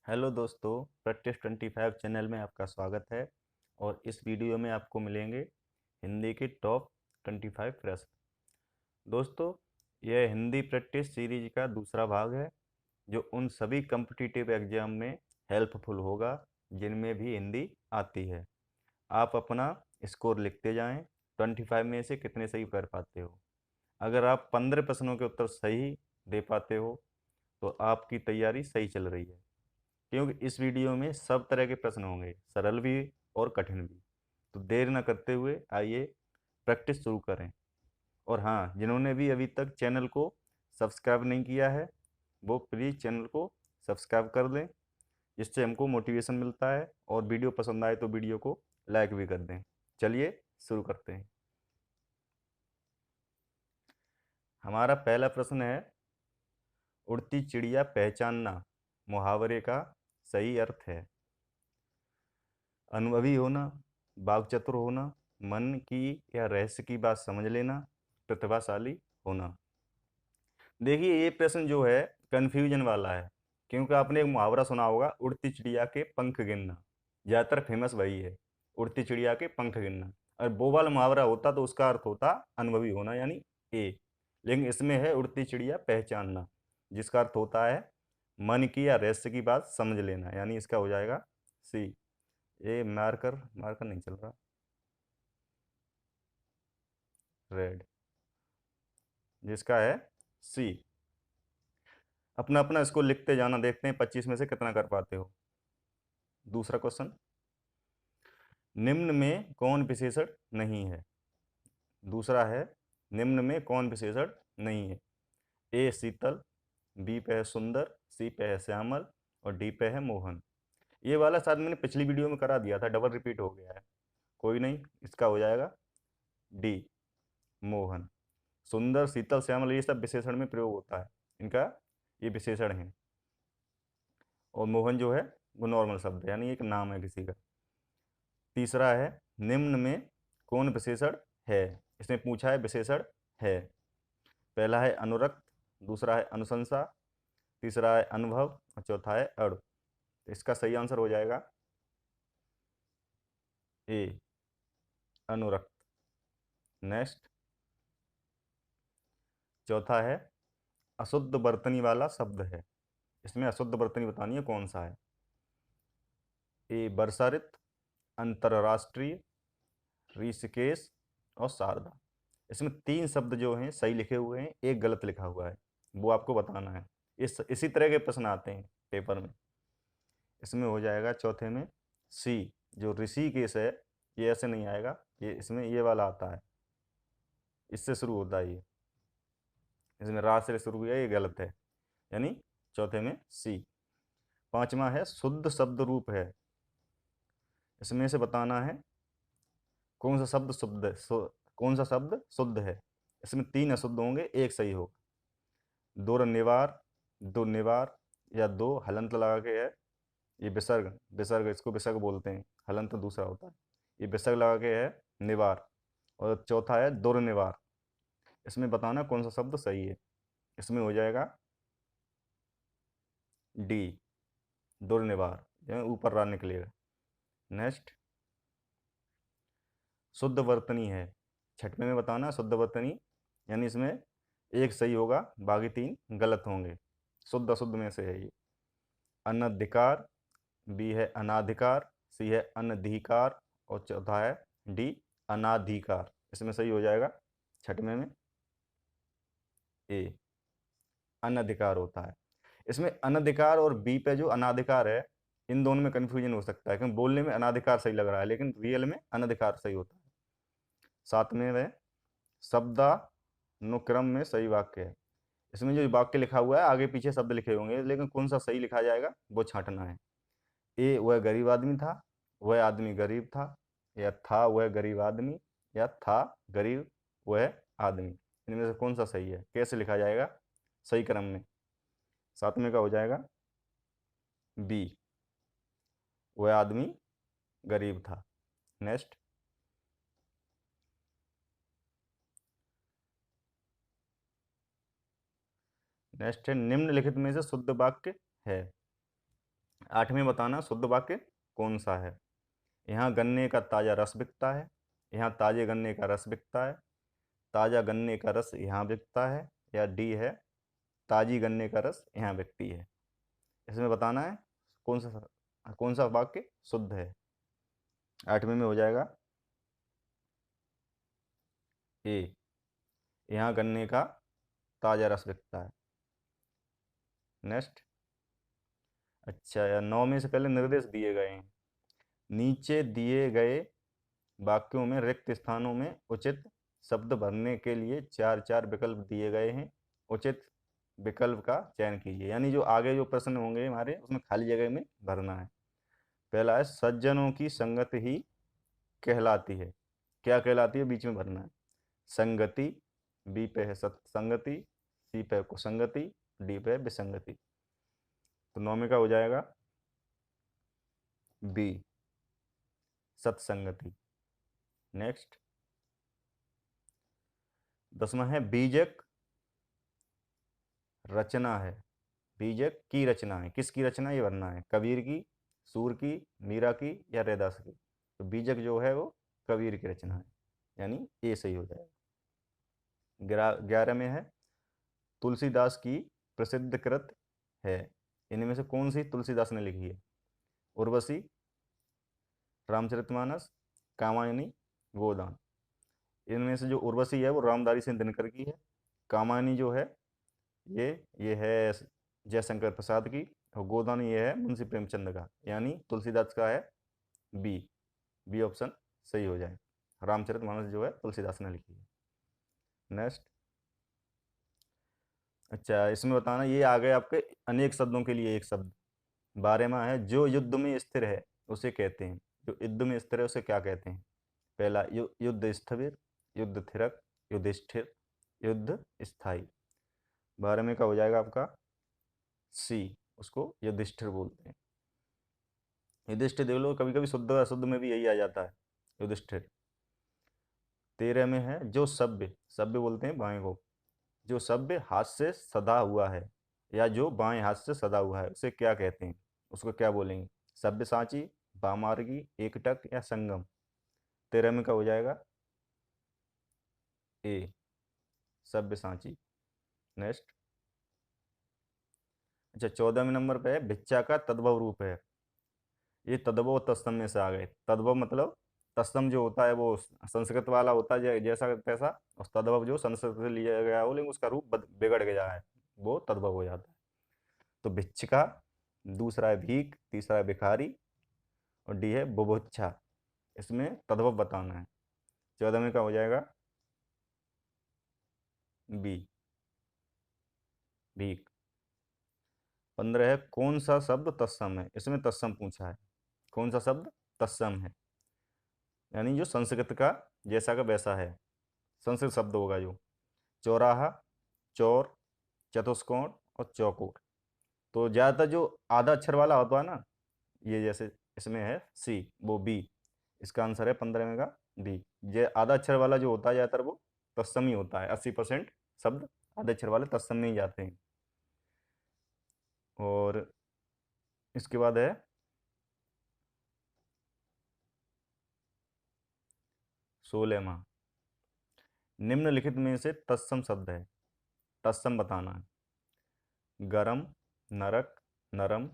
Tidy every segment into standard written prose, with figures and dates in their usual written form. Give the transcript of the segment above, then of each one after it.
Hello दोस्तों, practice 25 channel में आपका स्वागत है। और इस वीडियो में आपको मिलेंगे हिंदी के टॉप 25 प्रश्न। दोस्तों, यह हिंदी प्रैक्टिस सीरीज का दूसरा भाग है जो उन सभी कम्पिटिटिव एग्जाम में हेल्पफुल होगा जिनमें भी हिंदी आती है। आप अपना स्कोर लिखते जाएं, 25 में से कितने सही कर पाते हो। अगर आप 15 प्रश्नों के उत्तर सही दे पाते हो तो आपकी तैयारी सही चल रही है, क्योंकि इस वीडियो में सब तरह के प्रश्न होंगे, सरल भी और कठिन भी। तो देर न करते हुए आइए प्रैक्टिस शुरू करें। और हाँ, जिन्होंने भी अभी तक चैनल को सब्सक्राइब नहीं किया है वो प्लीज़ चैनल को सब्सक्राइब कर दें, जिससे हमको मोटिवेशन मिलता है। और वीडियो पसंद आए तो वीडियो को लाइक भी कर दें। चलिए शुरू करते हैं। हमारा पहला प्रश्न है, उड़ती चिड़िया पहचानना मुहावरे का सही अर्थ है। अनुभवी होना, वाक्चतुर होना, मन की या रहस्य की बात समझ लेना, प्रतिभाशाली होना। देखिए, ये प्रश्न जो है कन्फ्यूजन वाला है, क्योंकि आपने एक मुहावरा सुना होगा, उड़ती चिड़िया के पंख गिनना। ज़्यादातर फेमस वही है, उड़ती चिड़िया के पंख गिनना। और वो वाला मुहावरा होता तो उसका अर्थ होता अनुभवी होना, यानी ए। लेकिन इसमें है उड़ती चिड़िया पहचानना, जिसका अर्थ होता है मन की या रहस्य की बात समझ लेना, यानी इसका हो जाएगा सी। ये मार्कर मार्कर नहीं चल रहा, रेड, जिसका है सी। अपना अपना इसको लिखते जाना, देखते हैं 25 में से कितना कर पाते हो। दूसरा क्वेश्चन, निम्न में कौन विशेषण नहीं है। दूसरा है, निम्न में कौन विशेषण नहीं है। ए शीतल, बी पे है सुंदर, सी पे है श्यामल और डी पे है मोहन। ये वाला शायद मैंने पिछली वीडियो में करा दिया था, डबल रिपीट हो गया है। कोई नहीं, इसका हो जाएगा डी, मोहन। सुंदर, शीतल, श्यामल ये सब विशेषण में प्रयोग होता है, इनका ये विशेषण है। और मोहन जो है वो नॉर्मल शब्द है, यानी एक नाम है किसी का। तीसरा है, निम्न में कौन विशेषण है। इसमें पूछा है विशेषण है। पहला है अनुरक्त, दूसरा है अनुशंसा, तीसरा है अनुभव और चौथा है अड़। तो इसका सही आंसर हो जाएगा ए, अनुरक्त। नेक्स्ट, चौथा है अशुद्ध बर्तनी वाला शब्द है। इसमें अशुद्ध बर्तनी बतानी है कौन सा है। ए बरसारित, अंतरराष्ट्रीय, ऋषिकेश और शारदा। इसमें 3 शब्द जो हैं सही लिखे हुए हैं, एक गलत लिखा हुआ है, वो आपको बताना है। इसी तरह के प्रश्न आते हैं पेपर में। इसमें हो जाएगा चौथे में सी, जो ऋषिकेश है ये ऐसे नहीं आएगा, ये इसमें ये वाला आता है, इससे शुरू होता है ये। इसमें रा से शुरू हुआ, ये गलत है, यानी चौथे में सी। पांचवा है शुद्ध शब्द रूप है। इसमें से बताना है कौन सा शब्द शुद्ध है, कौन सा शब्द शुद्ध है। इसमें 3 अशुद्ध होंगे, एक सही होगा। दो निवार, दो निवार, या दो हलंत लगा के है। ये विसर्ग, विसर्ग इसको विसर्ग बोलते हैं, हलंत दूसरा होता है। ये विसर्ग लगा के है निवार। और चौथा है दुर्निवार। इसमें बताना कौन सा शब्द सही है। इसमें हो जाएगा डी, दुर्निवार, यानी ऊपर रा निकलेगा। नेक्स्ट, शुद्ध वर्तनी है। छठवें में बताना शुद्ध वर्तनी, यानी इसमें एक सही होगा, बाकी 3 गलत होंगे। शुद्ध अशुद्ध में से है ये। अनधिकार, बी है अनाधिकार, सी है अनधिकार और चौथा है डी, अनाधिकार। इसमें सही हो जाएगा छठवें में ए, अनधिकार होता है। इसमें अनधिकार और बी पे जो अनाधिकार है, इन दोनों में कंफ्यूजन हो सकता है, क्योंकि बोलने में अनाधिकार सही लग रहा है लेकिन रियल में अनधिकार सही होता है। सातवें में शब्दानुक्रम में सही वाक्य है। इसमें जो वाक्य लिखा हुआ है आगे पीछे शब्द लिखे होंगे, लेकिन कौन सा सही लिखा जाएगा वो छांटना है। ए वह गरीब आदमी था, वह आदमी गरीब था, या था वह गरीब आदमी, या था गरीब वह आदमी। इनमें से कौन सा सही है, कैसे लिखा जाएगा सही क्रम में। सातवें का हो जाएगा बी, वह आदमी गरीब था। नेक्स्ट, नेक्स्ट है निम्नलिखित में से शुद्ध वाक्य है। 8वें बताना शुद्ध वाक्य कौन सा है। यहाँ गन्ने का ताज़ा रस बिकता है, यहाँ ताजे गन्ने का रस बिकता है, ताज़ा गन्ने का रस यहाँ बिकता है, या डी है ताजी गन्ने का रस यहाँ बिकती है। इसमें बताना है कौन सा वाक्य शुद्ध है। 8वें में हो जाएगा ए, यहाँ गन्ने का ताज़ा रस बिकता है। नेक्स्ट, अच्छा या 9 में से पहले निर्देश दिए गए हैं। नीचे दिए गए वाक्यों में रिक्त स्थानों में उचित शब्द भरने के लिए चार चार विकल्प दिए गए हैं। उचित विकल्प का चयन कीजिए, यानी जो आगे जो प्रश्न होंगे हमारे उसमें खाली जगह में भरना है। पहला है सज्जनों की संगत ही कहलाती है। क्या कहलाती है, बीच में भरना है। संगति, बी पे है सत्संगति, सी पे कुसंगति, डी पे विसंगति। तो 9 का हो जाएगा बी सत्संगति। नेक्स्ट, 10वां है बीजक रचना है। बीजक की रचना है, किसकी रचना ये भरना है। कबीर की, सूर की, मीरा की या रैदास की। तो बीजक जो है वो कबीर की रचना है, यानी ये सही हो जाएगा। 11 में है तुलसीदास की प्रसिद्ध कृत है। इनमें से कौन सी तुलसीदास ने लिखी है। उर्वशी, रामचरितमानस, कामायनी, गोदान। इनमें से जो उर्वशी है वो रामधारी सिंह दिनकर की है। कामायनी जो है ये है जयशंकर प्रसाद की, और गोदान ये है मुंशी प्रेमचंद का, यानी तुलसीदास का है बी। बी ऑप्शन सही हो जाए। रामचरितमानस जो है तुलसीदास ने लिखी है। नेक्स्ट, अच्छा इसमें बताना, ये आ गए आपके अनेक शब्दों के लिए एक शब्द। 12वां है जो युद्ध में स्थिर है उसे कहते हैं। जो युद्ध में स्थिर है उसे क्या कहते हैं। पहला युद्ध स्थविर, युद्ध थिरक, युधिष्ठिर, युद्ध स्थायी। 12वें का हो जाएगा आपका सी, उसको युधिष्ठिर बोलते हैं। युधिष्ठिर देख लो, कभी कभी शुद्ध अशुद्ध में भी यही आ जाता है युधिष्ठिर। 13 में है जो सभ्य, सभ्य बोलते हैं बाएं को, जो सभ्य हाथ से सदा हुआ है या जो बाएं हाथ से सदा हुआ है उसे क्या कहते हैं। उसको क्या बोलेंगे। सभ्य साची, बामार्गी, एकटक या संगम। 13 में का हो जाएगा ए सभ्य साची। नेक्स्ट, अच्छा 14वें नंबर पे है भिक्षा का तद्भव रूप है। ये तद्भव और तत्सम में से आ गए। तद्भव मतलब तत्सम जो होता है वो संस्कृत वाला होता है जैसा तैसा, और तद्भव जो संस्कृत से लिया गया हो लेकिन उसका रूप बिगड़ गया है, वो तद्भव हो जाता है। तो भिक्षिका, दूसरा है भीख, तीसरा है भिखारी, और डी है बुभुक्षा। इसमें तद्भव बताना है। 14वें का हो जाएगा बी भीख। 15 है कौन सा शब्द तत्सम है। इसमें तत्सम पूछा है, कौन सा शब्द तत्सम है, यानी जो संस्कृत का जैसा का वैसा है, संस्कृत शब्द होगा जो। चौराहा, चौर, चतुष्कोण और चौकोर। तो ज़्यादातर जो आधा अक्षर वाला होता है ना, ये जैसे इसमें है सी, वो बी। इसका आंसर है 15वें का बी। ये आधा अक्षर वाला जो होता है ज़्यादातर वो तत्सम ही होता है। 80% शब्द आधे अक्षर वाले तत्सम में ही जाते हैं। और इसके बाद है 16वां, निम्नलिखित में से तत्सम शब्द है। तत्सम बताना है। गरम, नरक, नरम,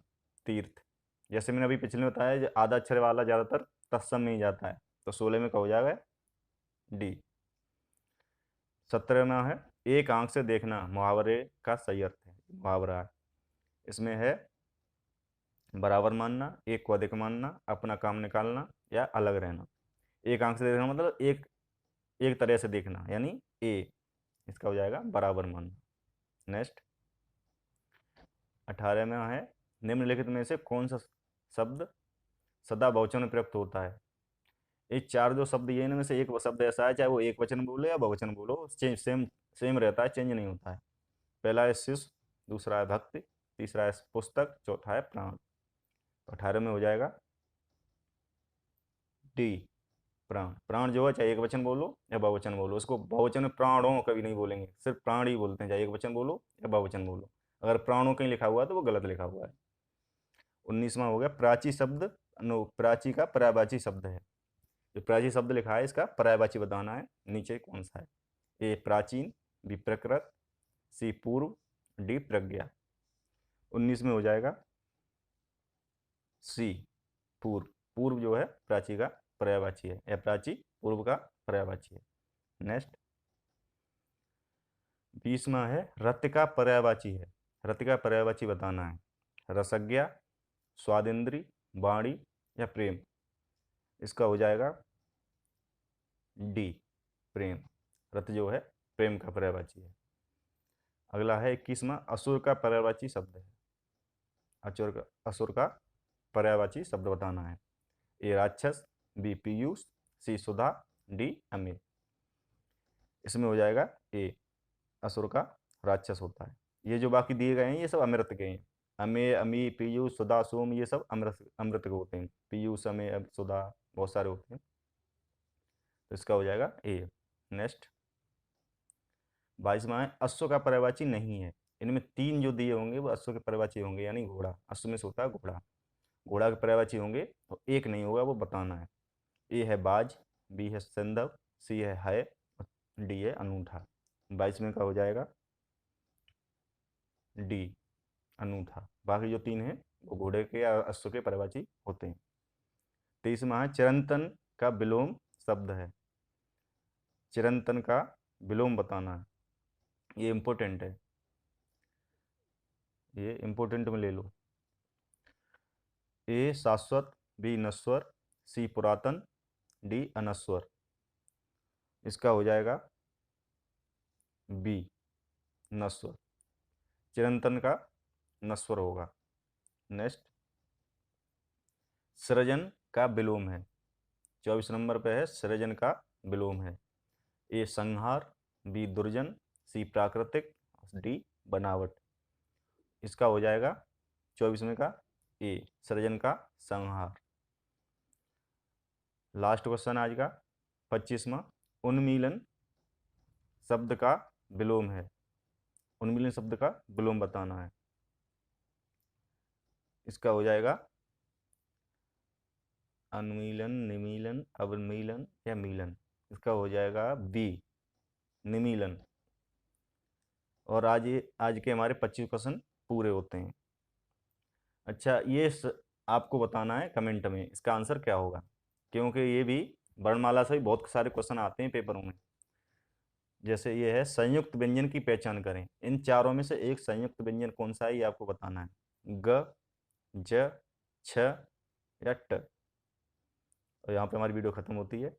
तीर्थ। जैसे मैंने अभी पिछले में बताया जो आधा अक्षर वाला ज़्यादातर तत्सम में ही जाता है, तो 16 में का हो जाएगा डी। 17वां है एक आंख से देखना, मुहावरे का सही अर्थ है। मुहावरा है, इसमें है बराबर मानना, एक को अधिक मानना, अपना काम निकालना या अलग रहना। एक आंख से देखना मतलब एक एक तरह से देखना, यानी ए। इसका हो जाएगा बराबर मानना। नेक्स्ट, 18 में है निम्नलिखित में से कौन सा शब्द सदा बहुवचन में प्रयुक्त होता है। ये चार जो शब्द ये इनमें से एक शब्द ऐसा है, चाहे वो एक वचन बोलो या बहुवचन बोलो, सेम सेम रहता है, चेंज नहीं होता है। पहला है शिष्य, दूसरा है भक्ति, तीसरा है पुस्तक, चौथा है प्राण। तो 18 में हो जाएगा डी प्राण। प्राण जो है चाहे एक वचन बोलो या बहुवचन बोलो, उसको बहुवचन में प्राणों कभी नहीं बोलेंगे, सिर्फ प्राण ही बोलते हैं, चाहे एक वचन बोलो या बहुवचन बोलो। अगर प्राणों कहीं लिखा हुआ है तो वो गलत लिखा हुआ है। 19वां हो गया प्राची शब्द, नो प्राची का पर्यायवाची शब्द है। जो प्राची शब्द लिखा है इसका पर्यायवाची बताना है, नीचे कौन सा है। ए प्राचीन, बी प्रकृत, सी पूर्व, डी प्रज्ञा। 19 में हो जाएगा सी पूर्व। पूर्व जो है प्राची का पर्यायवाची है, या प्राची पूर्व का पर्यायवाची है। नेक्स्ट 20वां है रत का पर्यायवाची है। रत का पर्यायवाची बताना है, रसज्ञा, स्वादेंद्री, वाणी या प्रेम। इसका हो जाएगा डी प्रेम। रत जो है प्रेम का पर्यायवाची है। अगला है 21वां असुर का पर्यायवाची शब्द है। असुर का पर्यायवाची शब्द बताना है। ए राक्षस, बी पीयूष, सी सुधा, डी अमेय। इसमें हो जाएगा ए असुर का राक्षस होता है। ये जो बाकी दिए गए हैं ये सब अमृत के हैं। अमेय, अमी, पीयूष, सुधा, सोम, ये सब अमृत अमृत के होते हैं। पीयूष, अमेय, सुधा बहुत सारे होते हैं, तो इसका हो जाएगा ए। नेक्स्ट 22वां है अश्व का पर्यायवाची नहीं है। इनमें 3 जो दिए होंगे वो अश्व के पर्यायवाची होंगे, यानी घोड़ा। अश्व में से होता है घोड़ा, घोड़ा के पर्यायवाची होंगे, तो एक नहीं होगा, वो बताना है। ए है बाज, बी है संदव, सी है, डी है अनूठा। 22वें का हो जाएगा डी अनूठा। बाकी जो 3 हैं वो घोड़े के या अश्व के पर्यायवाची होते हैं। 23वां है चिरंतन का विलोम शब्द है। चिरंतन का विलोम बताना है, ये इंपॉर्टेंट है, ये इंपॉर्टेंट में ले लो। ए शाश्वत, बी नश्वर, सी पुरातन, डी अनश्वर। इसका हो जाएगा बी नश्वर। चिरंतन का नश्वर होगा। नेक्स्ट सृजन का विलोम है। 24 नंबर पे है सृजन का विलोम है। ए संहार, बी दुर्जन, सी प्राकृतिक, डी बनावट। इसका हो जाएगा 24वें का ए सृजन का संहार। लास्ट क्वेश्चन आज का 25वां उन्मीलन शब्द का विलोम है। उन्मीलन शब्द का विलोम बताना है। इसका हो जाएगा अन्मीलन, निमीलन, अवमीलन या मीलन। इसका हो जाएगा बी निमीलन। और आज के हमारे 25 क्वेश्चन पूरे होते हैं। अच्छा आपको बताना है कमेंट में इसका आंसर क्या होगा, क्योंकि ये भी वर्णमाला से भी बहुत सारे क्वेश्चन आते हैं पेपरों में। जैसे ये है संयुक्त व्यंजन की पहचान करें। इन चारों में से एक संयुक्त व्यंजन कौन सा है ये आपको बताना है। ग, ज, छ या ट। और यहाँ पे हमारी वीडियो खत्म होती है।